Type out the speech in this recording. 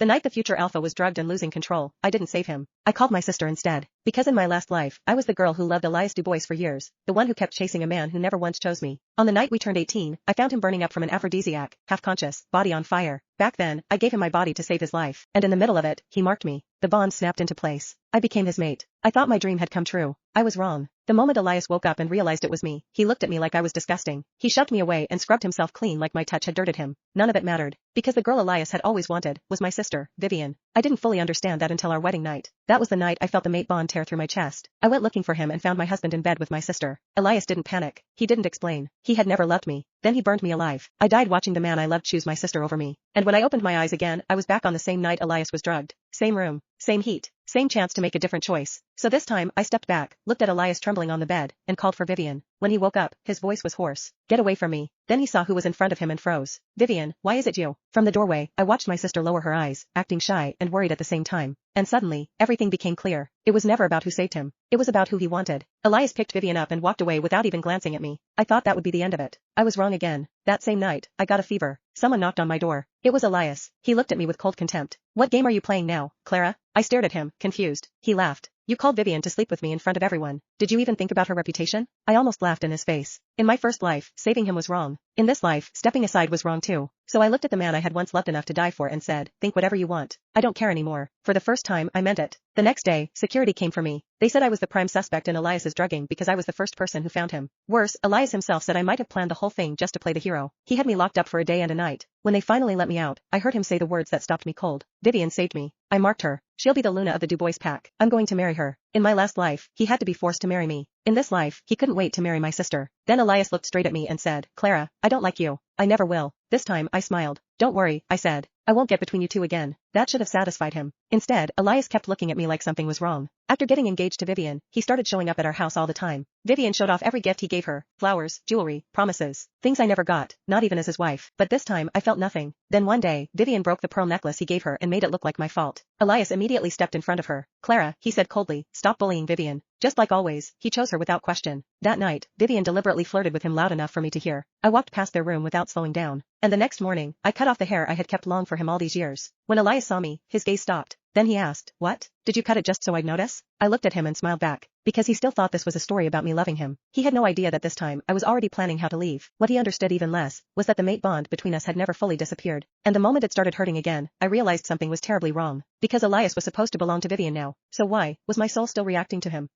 The night the future alpha was drugged and losing control, I didn't save him. I called my sister instead. Because in my last life, I was the girl who loved Elias Dubois for years, the one who kept chasing a man who never once chose me. On the night we turned 18, I found him burning up from an aphrodisiac, half-conscious, body on fire. Back then, I gave him my body to save his life, and in the middle of it, he marked me. The bond snapped into place. I became his mate. I thought my dream had come true. I was wrong. The moment Elias woke up and realized it was me, he looked at me like I was disgusting. He shoved me away and scrubbed himself clean like my touch had dirted him. None of it mattered, because the girl Elias had always wanted was my sister, Vivian. I didn't fully understand that until our wedding night. That was the night I felt the mate bond tear through my chest. I went looking for him and found my husband in bed with my sister. Elias didn't panic. He didn't explain. He had never loved me. Then he burned me alive. I died watching the man I loved choose my sister over me. And when I opened my eyes again, I was back on the same night Elias was drugged. Same room. Same heat. Same chance to make a different choice. So this time, I stepped back, looked at Elias trembling on the bed, and called for Vivian. When he woke up, his voice was hoarse. Get away from me. Then he saw who was in front of him and froze. Vivian, why is it you? From the doorway, I watched my sister lower her eyes, acting shy and worried at the same time. And suddenly, everything became clear. It was never about who saved him. It was about who he wanted. Elias picked Vivian up and walked away without even glancing at me. I thought that would be the end of it. I was wrong again. That same night, I got a fever. Someone knocked on my door. It was Elias. He looked at me with cold contempt. What game are you playing now, Clara? I stared at him, confused. He laughed. You called Vivian to sleep with me in front of everyone. Did you even think about her reputation? I almost laughed in his face. In my first life, saving him was wrong. In this life, stepping aside was wrong too. So I looked at the man I had once loved enough to die for and said, think whatever you want. I don't care anymore. For the first time, I meant it. The next day, security came for me. They said I was the prime suspect in Elias's drugging because I was the first person who found him. Worse, Elias himself said I might have planned the whole thing just to play the hero. He had me locked up for a day and a night. When they finally let me out, I heard him say the words that stopped me cold. Vivian saved me. I marked her. She'll be the Luna of the Dubois pack. I'm going to marry her. In my last life, he had to be forced to marry me. In this life, he couldn't wait to marry my sister. Then Elias looked straight at me and said, Clara, I don't like you. I never will. This time, I smiled. Don't worry, I said. I won't get between you two again. That should have satisfied him. Instead, Elias kept looking at me like something was wrong. After getting engaged to Vivian, he started showing up at our house all the time. Vivian showed off every gift he gave her, flowers, jewelry, promises, things I never got, not even as his wife. But this time, I felt nothing. Then one day, Vivian broke the pearl necklace he gave her and made it look like my fault. Elias immediately stepped in front of her. Clara, he said coldly, stop bullying Vivian. Just like always, he chose her without question. That night, Vivian deliberately flirted with him loud enough for me to hear. I walked past their room without slowing down. And the next morning, I cut off the hair I had kept long for him all these years. When Elias saw me, his gaze stopped. Then he asked, what? Did you cut it just so I'd notice? I looked at him and smiled back. Because he still thought this was a story about me loving him. He had no idea that this time, I was already planning how to leave. What he understood even less, was that the mate bond between us had never fully disappeared. And the moment it started hurting again, I realized something was terribly wrong. Because Elias was supposed to belong to Vivian now. So why, was my soul still reacting to him?